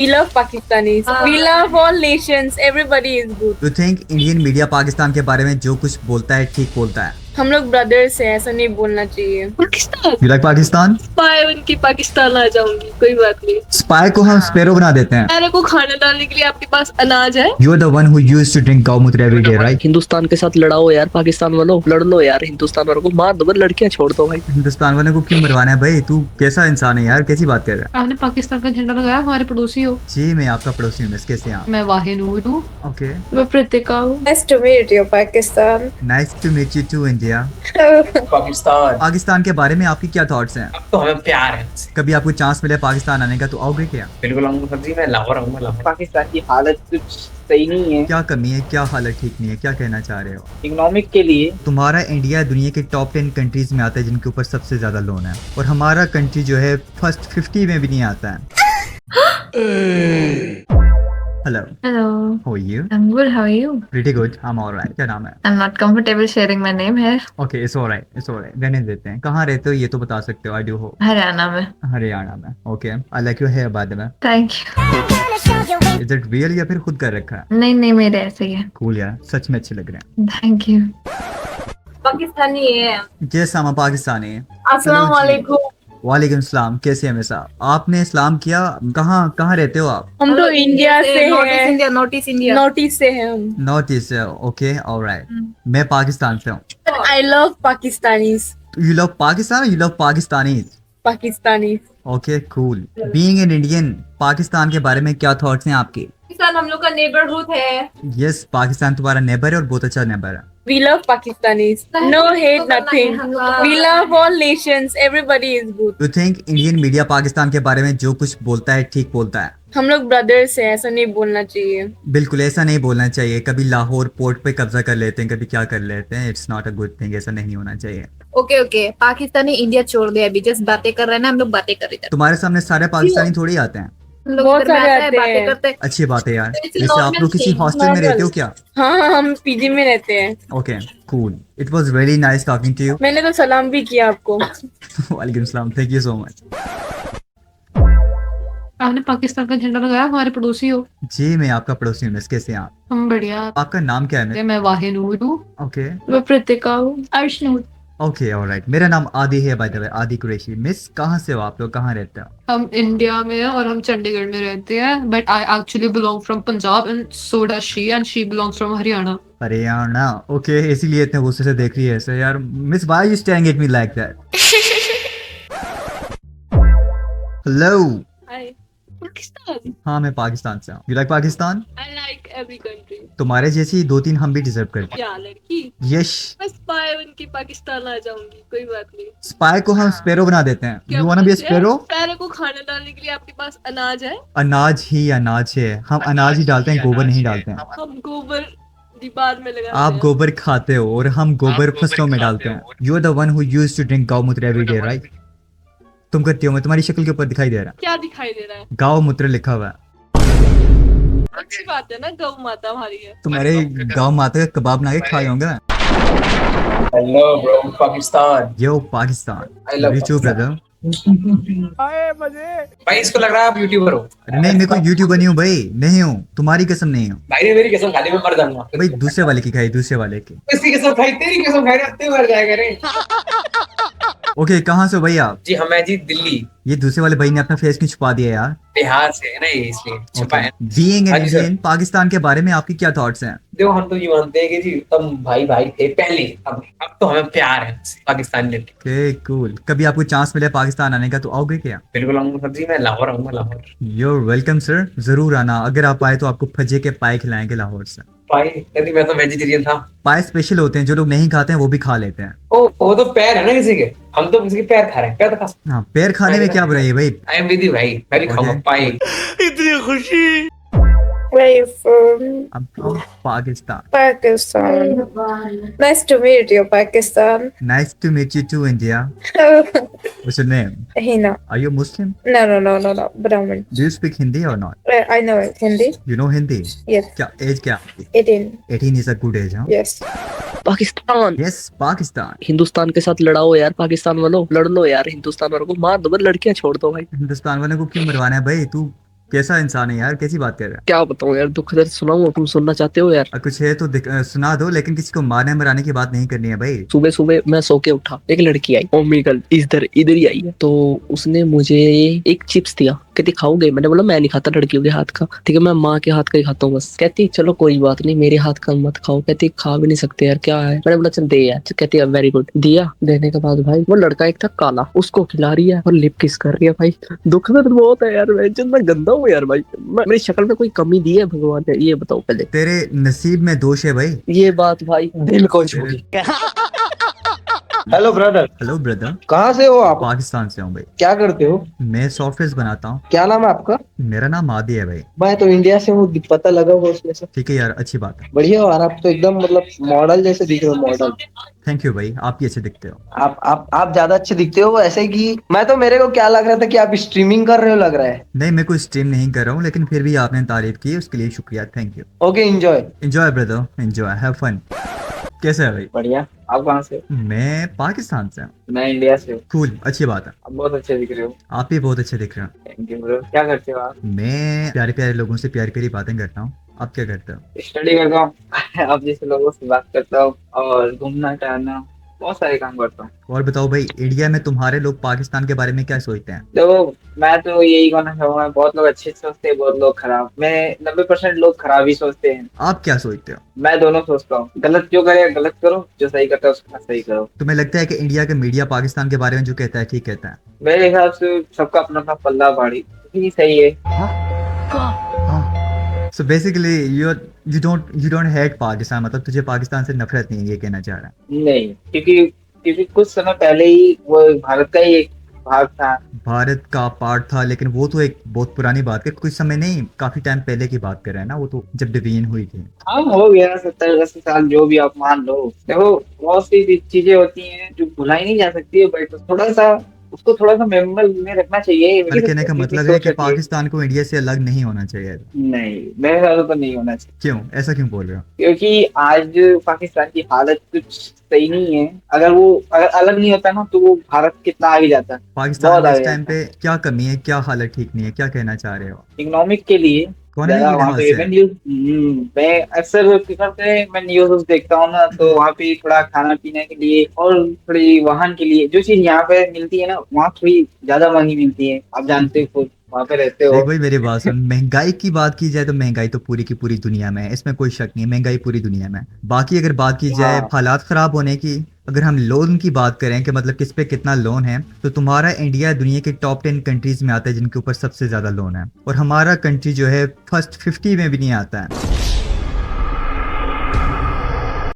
We love Pakistanis. We love all nations. Everybody is good. You think Indian media Pakistan के बारे में जो कुछ बोलता है ठीक बोलता है? हम लोग ब्रदर्स हैं, ऐसा नहीं बोलना चाहिए। Pakistan You like Pakistan? Spy उनकी पाकिस्तान आ जाऊंगी, कोई बात नहीं। स्पाई को हम स्पैरो बना देते हैं। मेरे को खाना डालने के लिए आपके पास अनाज है? You are the one who used to drink गौमूत्र every day, right? हिंदुस्तान के साथ लड़ाओ यार, पाकिस्तान वालों लड़ लो यार, हिंदुस्तान वालों को मार दो, बस लड़कियां छोड़ दो भाई। हिंदुस्तान वाले को क्यों मरवाना है भाई? तू कैसा इंसान है यार? कैसी बात कर रहा है? आपने पाकिस्तान का झंडा लगाया, हमारे पड़ोसी हो। जी मैं आपका पड़ोसी हूँ, कैसे आप? मैं वाहिद हूँ। ओके, मैं प्रतिका हूँ। Nice to meet you, Pakistan. Nice to meet you to India. Pakistan Pakistan के बारे में आपकी क्या थॉट्स हैं? अब तो हमें प्यार है उनसे। कभी आपको चांस मिले पाकिस्तान आने का तो आओगे क्या? बिल्कुल आऊंगा सर जी, मैं लाहौर आऊंगा लाहौर। पाकिस्तान की हालत कुछ सही नहीं है क्या कमी है, क्या हालत ठीक नहीं है, क्या कहना चाह रहे हो? इकोनॉमिक के लिए। तुम्हारा इंडिया दुनिया के टॉप 10 कंट्रीज में आता है जिनके ऊपर सबसे ज्यादा लोन है, और हमारा कंट्री जो है फर्स्ट 50 में भी नहीं आता है। Hello, Hello. how are you? I'm good. How are you? Pretty good, I'm alright। क्या नाम है? I'm not comfortable sharing my name here. Okay, it's alright, रहने देते हैं। कहाँ रहते हो ये तो बता सकते हो? I do hope। हरियाणा में। हरियाणा में। Okay, I like your hair by the way। Thank you. Is it real या फिर खुद कर रखा है? नहीं नहीं, मेरे ऐसे ही है। Cool यार, सच में अच्छे लग रहे Thank you. पाकिस्तानी है। हैं। जैसा हम पाकिस्तानी हैं। अस्सलाम वालेकुम। वालेकुम सलाम, कैसे हैं मेसा? आपने इस्लाम किया, कहाँ रहते हो आप? हम तो इंडिया से हैं। India, notice India. नॉर्थ से हैं हम। नॉर्थ ईस्ट से। Okay, alright. मैं पाकिस्तान से हूँ। I love Pakistanis. You love Pakistan, you love Pakistani? Pakistanis. Okay, cool. Being an Indian, Pakistan के बारे में क्या थॉट्स हैं आपके? पाकिस्तान हम लोग का नेबरहुड है। यस, पाकिस्तान तुम्हारा नेबर है और बहुत अच्छा नेबर है। We love Pakistanis. No hate, nothing. We love all nations. Everybody is good. You think Indian media Pakistan के बारे में जो कुछ बोलता है ठीक बोलता है? हम लोग ब्रदर्स हैं, ऐसा नहीं बोलना चाहिए। बिल्कुल ऐसा नहीं बोलना चाहिए। कभी लाहौर पोर्ट पे कब्जा कर लेते हैं, कभी क्या कर लेते हैं। It's not a good thing, ऐसा नहीं होना चाहिए। ओके, पाकिस्तानी इंडिया छोड़ दिया, अभी जस्ट बातें कर रहे हैं ना, हम लोग बातें कर रहे थे। तुम्हारे सामने सारे पाकिस्तानी थोड़ी आते हैं। हम लोग बहुत इधर में सारे आते हैं, आते बातें हैं। करते हैं। अच्छी बात है यार। It's वैसे आप normal लोग किसी thing, हॉस्टल में रहते हो क्या? हाँ, हम पीजी में रहते हैं। Okay, cool. It was very nice talking to you. मैंने तो सलाम भी किया आपको। वालेकुम सलाम, थैंक यू सो मच। आपने पाकिस्तान का झंडा लगाया, हमारे पड़ोसी हो। जी मैं आपका पड़ोसी हूँ, कैसे हैं आप? हम बढ़िया। आपका नाम क्या है? मैं वाहिद हूँ। ओके मैं प्रतिका हूँ। अर्शनूर। Okay, alright. मेरा नाम आदि है बाय द वे, आदि कुरैशी। मिस, कहाँ से हो आप लोग, कहाँ रहते हो? हम इंडिया में हैं और हम चंडीगढ़ में रहते हैं, but I actually belong from Punjab and so does she, and she belongs from Haryana. Haryana. Okay, इसीलिए इतने गुस्से से देख रही है ऐसे यार। Miss, why you staring at me like that? Hello. Hi Pakistan. हाँ मैं पाकिस्तान से हूँ। You like Pakistan? I like every country. तुम्हारे जैसी 2-3 हम भी डिजर्व करते क्या लड़की? हैं। यश, मैं स्पाई उनकी पाकिस्तान आ जाऊंगी, कोई बात नहीं। स्पाई को हम स्पैरो बना देते हैं। You want to be a sparrow? मेरे को खाना डालने के लिए आपके पास अनाज है? अनाज ही अनाज है। हम अनाज ही डालते हैं, गोबर नहीं डालते हैं। हम गोबर दीवार में लगाते आप हैं। गोबर खाते हो और हम गोबर फसलों में डालते हैं। You are the one who used to drink गौमूत्र एवरी डे, राइट? तुम करती हो, मैं तुम्हारी शक्ल के ऊपर दिखाई दे रहा है। क्या दिखाई दे रहा है? गाँव मूत्र लिखा हुआ है। अच्छी बात है ना, गौ माता हमारी है। तुम्हारे गाँव माता का कबाब बना के खाए होंगे। Hello bro, Pakistan. Yo Pakistan. I love Richu brother. भाई इसको लग रहा है आप यूट्यूबर हो। नहीं, मैं कोई यूट्यूबर नहीं हूँ भाई, नहीं हूँ। तुम्हारी कसम नहीं हूँ भाई ने मेरी कसम खा ली, मैं मर जाऊंगा। भाई। दूसरे वाले की खाई, दूसरे वाले की। इसकी कसम खाई, तेरी कसम खाई, रखते मर जाएगा रे। ओके, कहाँ से हो भाई आप? जी हमें जी दिल्ली ये दूसरे वाले भाई ने अपना फेस क्यों छुपा दिया यार? बिहार से है ना, ये इसलिए छुपा है। बीइंग एन हाँ जी, सर। इंडियन, पाकिस्तान के बारे में आपकी क्या थॉट्स हैं? देखो हम तो ये मानते हैं कि जी तुम भाई भाई थे पहले, अब तो हमें प्यार है उनसे, पाकिस्तानी लड़की। Okay, cool. कभी आपको चांस मिले पाकिस्तान आने का तो आओगे क्या? बिल्कुल आऊंगा सर जी, मैं लाहौर आऊंगा लाहौर। यूर वेलकम सर, जरूर आना। अगर आप आए तो आपको फजे के पाए खिलाएंगे लाहौर से। भाई यदि मैं तो वेजिटेरियन था। पाए स्पेशल होते हैं, जो लोग नहीं खाते हैं वो भी खा लेते हैं। ओ वो तो पैर है ना किसी के, हम तो किसी के पैर खा रहे हैं, पैर तो खा सकते हाँ, पैर खाने में क्या बुराई है भाई? आई एम विद यू भाई, मैं भी खाऊंगा Okay. पाए। Where are you from? I'm from Pakistan. Pakistan. Nice to meet you, Pakistan. Nice to meet you too, India. What's your name? Hina. Are you Muslim? No. Brahmin. Do you speak Hindi or not? I know it. Hindi? You know Hindi? Yes. क्या as क्या? 18. 18 is a good age, huh? Yes. Pakistan. Yes, Pakistan. Hindustan के साथ लड़ाओ यार, पाकिस्तान वालों लड़ लो यार, हिंदुस्तान वालों को मार दो, बस लड़कियां छोड़ दो भाई। हिंदुस्तान वाले को क्यों मरवाना है भाई? तू कैसा इंसान है यार, कैसी बात कर रहा है? क्या बताऊं यार, दुख दर्द सुनाऊं, तुम सुनना चाहते हो यार? कुछ है तो सुना दो, लेकिन किसी को मारने मराने की बात नहीं करनी है भाई। सुबह सुबह मैं सो के उठा, एक लड़की आई, ओमेगल इधर इधर ही आई है। तो उसने मुझे एक चिप्स दिया, कहती खाओगे? मैंने बोला मैं नहीं खाता लड़कियों के हाथ का, ठीक है मैं माँ के हाथ का ही खाता हूँ बस। कहती चलो कोई बात नहीं, मेरे हाथ का मत खाओ। कहती खा भी नहीं सकते यार, क्या है? मैंने बोला चल दे यार। कहती वेरी गुड। दिया, देने के बाद भाई वो लड़का एक था काला, उसको खिला रही है और लिप किस कर रही है। भाई दुख दर्द बहुत है यार, मैं गंदा हूँ यार भाई। मेरी शक्ल में कोई कमी दी है भगवान ने, ये बताओ पहले। तेरे नसीब में दोष है भाई। ये बात भाई दिल को छूी। Hello brother. Hello brother. कहाँ से हो आप? पाकिस्तान से हूँ भाई। क्या करते हो? मैं सॉफ्टवेयर बनाता हूँ। क्या नाम है आपका? मेरा नाम आदि है भाई। मैं तो इंडिया से हूँ, पता लगा हुआ उसमें से। ठीक है यार, अच्छी बात है। बढ़िया हो यार, आप तो एकदम मतलब मॉडल जैसे दिख रहे हो, मॉडल। थैंक यू भाई, आप भी अच्छे दिखते हो। आप ज्यादा अच्छे दिखते हो ऐसे कि मैं तो, मेरे को क्या लग रहा था कि आप स्ट्रीमिंग कर रहे हो लग रहा है। नहीं, मैं कोई स्ट्रीम नहीं कर रहा हूँ, लेकिन फिर भी आपने तारीफ की, उसके लिए शुक्रिया, thank you. Okay, enjoy. Enjoy brother, enjoy, have fun. कैसा है भाई? बढ़िया। आप कहाँ से? मैं पाकिस्तान से हूँ। मैं इंडिया से हूँ। कूल, अच्छी बात है। आप बहुत अच्छे दिख रहे हो। आप भी बहुत अच्छे दिख रहे हो। Thank you bro. क्या करते हो आप? मैं प्यारे प्यारे लोगों से प्यारी प्यारी बातें करता हूँ। आप क्या करते हो? स्टडी करता हूँ। आप जैसे लोगों से बात करता हूँ और घूमना टहलना, बहुत सारे काम करता हूँ। और बताओ भाई, इंडिया में तुम्हारे लोग पाकिस्तान के बारे में क्या सोचते हैं? तो मैं तो यही कहना चाहूंगा, बहुत लोग अच्छे सोचते हैं, बहुत लोग खराब। मैं 90% लोग खराब ही सोचते हैं। आप क्या सोचते हो? मैं दोनों सोचता हूँ, गलत जो करे गलत करो, जो सही करता है उसका सही करो। तुम्हें लगता है कि इंडिया का मीडिया पाकिस्तान के बारे में जो कहता है ठीक कहता है? मेरे हिसाब से सबका अपना अपना पल्ला भारी, ठीक सही है। So basically you don't hate Pakistan, मतलब तुझे पाकिस्तान से नफरत नहीं है, ये कहना चाह रहा है? नहीं, क्योंकि कुछ समय पहले ही वो भारत का ही एक भाग था। भारत का पार्ट था, लेकिन वो तो एक बहुत पुरानी बात है, कुछ समय नहीं, काफी टाइम पहले की बात कर रहे हैं ना, वो तो जब डिवीजन हुई थी। हाँ, हो गया 70-80 साल, जो भी आप मान लो। देखो बहुत सी चीजें होती हैं जो भुलाई नहीं जा सकती है, बट थोड़ा सा मेमोरी में रखना चाहिए। पर कहने का मतलब है कि पाकिस्तान को इंडिया से अलग नहीं होना चाहिए। नहीं, मेरे ख्याल तो नहीं होना चाहिए। क्यों, ऐसा क्यों बोल रहे हो? क्योंकि आज पाकिस्तान की हालत कुछ सही नहीं है। अगर अलग नहीं होता ना, तो वो भारत कितना आगे जाता। पाकिस्तान बहुत में इस आगे टाइम पे क्या कमी है, क्या हालत ठीक नहीं है, क्या कहना चाह रहे हो? इकोनॉमिक के लिए इकोनॉमी के वहाँ लिहाज पे से? मैं अक्सर मैं न्यूज देखता हूँ ना, तो वहाँ पे थोड़ा खाना पीने के लिए और थोड़ी वाहन के लिए जो चीज यहाँ पे मिलती है ना, वहाँ थोड़ी ज्यादा महंगी मिलती है। आप जानते हो, वहाँ पे रहते हो। देख भाई, मेरी बात सुन, महंगाई की बात की जाए तो महंगाई तो पूरी की पूरी दुनिया में है, इसमें कोई शक नहीं है, महंगाई पूरी दुनिया में है। बाकी अगर बात की जाए हाँ। हालात खराब होने की, अगर हम लोन की बात करें कि मतलब किस पे कितना लोन है, तो तुम्हारा इंडिया दुनिया के टॉप 10 कंट्रीज में आता है जिनके ऊपर सबसे ज्यादा लोन है, और हमारा कंट्री जो है फर्स्ट 50 में भी नहीं आता है।